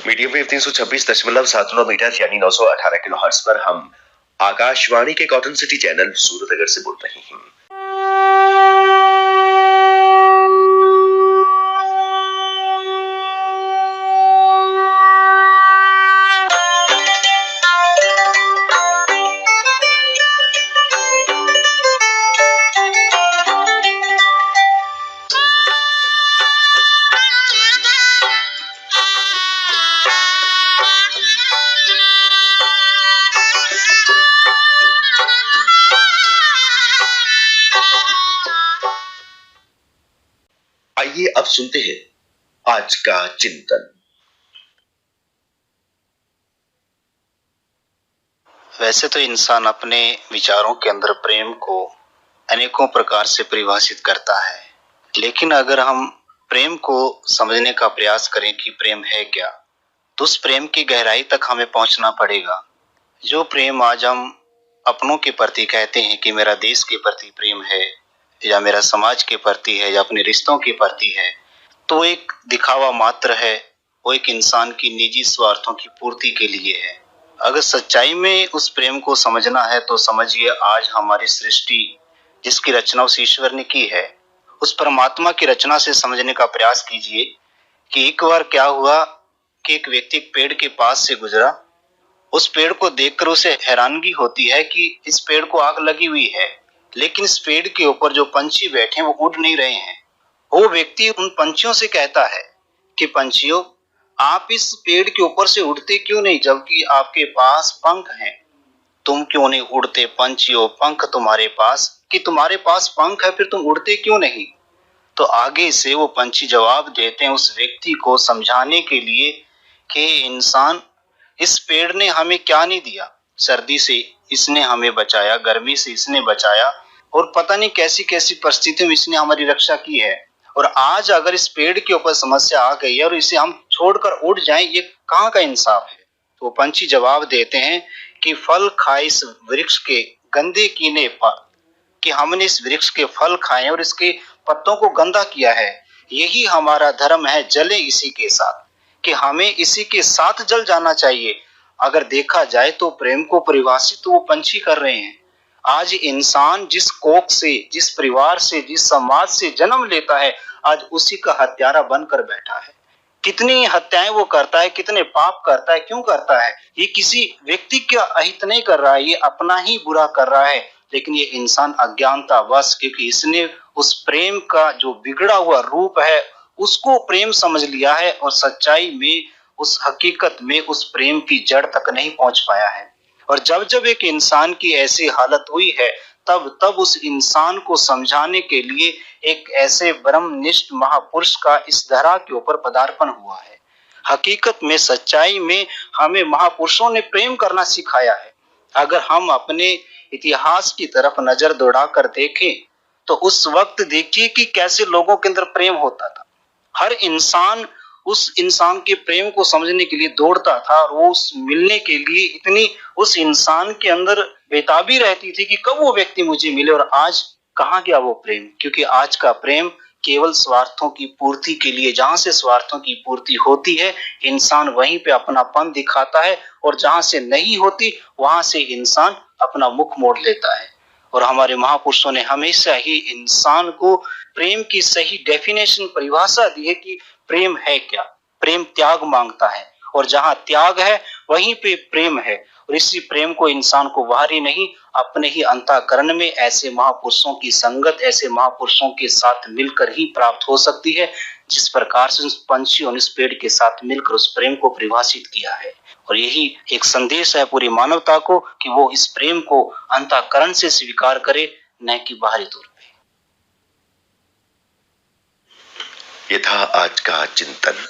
Medium wave 326.79 metre यानी 918 kilohertz पर हम आकाशवाणी के कॉटन सिटी चैनल सूरतगढ़ से बोल रहे हैं। आइए अब सुनते हैं आज का चिंतन। वैसे तो इंसान अपने विचारों के अंदर प्रेम को अनेकों प्रकार से परिभाषित करता है, लेकिन अगर हम प्रेम को समझने का प्रयास करें कि प्रेम है क्या, तो उस प्रेम की गहराई तक हमें पहुंचना पड़ेगा। जो प्रेम आज हम अपनों के प्रति कहते हैं कि मेरा देश के प्रति प्रेम है, या मेरा समाज के प्रति है, या अपने रिश्तों के प्रति है, तो एक दिखावा मात्र है। वो एक इंसान की निजी स्वार्थों की पूर्ति के लिए है। अगर सच्चाई में उस प्रेम को समझना है तो समझिए, आज हमारी सृष्टि जिसकी रचना उस ईश्वर ने की है, उस परमात्मा की रचना से समझने का प्रयास कीजिए कि एक बार क्या हुआ कि एक व्यक्ति एक पेड़ के पास से गुजरा। उस पेड़ को देखकर उसे हैरानगी होती है कि इस पेड़ को आग लगी हुई है, लेकिन इस पेड़ के ऊपर जो पंछी बैठे हैं वो उड़ नहीं रहे हैं। वो व्यक्ति उन पंछियों से कहता है कि पंछियों, आप इस पेड़ के ऊपर से उड़ते क्यों नहीं, जबकि आपके पास पंख हैं। तुम क्यों नहीं उड़ते पंछियों, पंख तुम्हारे पास, कि तुम्हारे पास पंख है फिर तुम उड़ते क्यों नहीं। तो आगे से वो पंछी जवाब देते हैं उस व्यक्ति को समझाने के लिए कि इंसान, इस पेड़ ने हमें क्या नहीं दिया। सर्दी से इसने हमें बचाया, गर्मी से इसने बचाया, और पता नहीं कैसी कैसी परिस्थितियों में इसने हमारी रक्षा की है। और आज अगर इस पेड़ के ऊपर समस्या आ गई है और इसे हम छोड़कर उड़ जाएं, ये कहाँ का इंसाफ है। तो पंछी जवाब देते हैं कि फल खाए इस वृक्ष के गंदे कीने पर, कि हमने इस वृक्ष के फल खाए और इसके पत्तों को गंदा किया है। यही हमारा धर्म है, जले इसी के साथ, कि हमें इसी के साथ जल जाना चाहिए। अगर देखा जाए तो प्रेम को परिभाषित तो वो पंछी कर रहे हैं। आज इंसान जिस कोख से, जिस परिवार से, जिस समाज से जन्म लेता है, आज उसी का हत्यारा बनकर बैठा है। कितनी हत्याएं वो करता है, कितने पाप करता है, क्यों करता है। ये किसी व्यक्ति का अहित नहीं कर रहा है, ये अपना ही बुरा कर रहा है। लेकिन ये इंसान अज्ञानता वश, क्योंकि इसने उस प्रेम का जो बिगड़ा हुआ रूप है उसको प्रेम समझ लिया है, और सच्चाई में, उस हकीकत में उस प्रेम की जड़ तक नहीं पहुंच पाया है। और जब जब एक इंसान की ऐसी हालत हुई है, तब तब उस इंसान को समझाने के लिए एक ऐसे ब्रह्मनिष्ठ महापुरुष का इस धरा के ऊपर पदार्पण हुआ है। हकीकत में, सच्चाई में हमें महापुरुषों ने प्रेम करना सिखाया है। अगर हम अपने इतिहास की तरफ नजर दौड़ाकर देखें तो उस वक्त देखिए कि कैसे लोगों के अंदर प्रेम होता था। हर इंसान उस इंसान के प्रेम को समझने के लिए दौड़ता था, और वो उस मिलने के लिए इतनी उस इंसान के अंदर बेताबी रहती थी कि कब वो व्यक्ति मुझे मिले। और आज कहाँ गया वो प्रेम, क्योंकि आज का प्रेम केवल स्वार्थों की पूर्ति के लिए, जहां से स्वार्थों की पूर्ति होती है इंसान वहीं पे अपनापन दिखाता है, और जहां से नहीं होती वहां से इंसान अपना मुख मोड़ लेता है। और हमारे महापुरुषों ने हमेशा ही इंसान को प्रेम की सही डेफिनेशन, परिभाषा दी है कि प्रेम है क्या। प्रेम त्याग मांगता है, और जहां त्याग है वहीं पे प्रेम है। और इसी प्रेम को इंसान को बाहरी नहीं, अपने ही अंतःकरण में ऐसे महापुरुषों की संगत, ऐसे महापुरुषों के साथ मिलकर ही प्राप्त हो सकती है, जिस प्रकार से उस पंछी और इस पेड़ के साथ मिलकर उस प्रेम को परिभाषित किया है। और यही एक संदेश है पूरी मानवता को कि वो इस प्रेम को अंतःकरण से स्वीकार करे, न कि बाहरी तौर पे। ये था आज का चिंतन।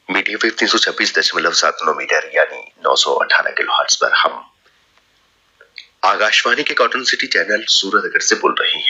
मीडियम वेव 326.79 मीटर यानी 918 किलोहर्ट्ज पर हम आकाशवाणी के कॉटन सिटी चैनल सूरतगढ़ से बोल रहे हैं।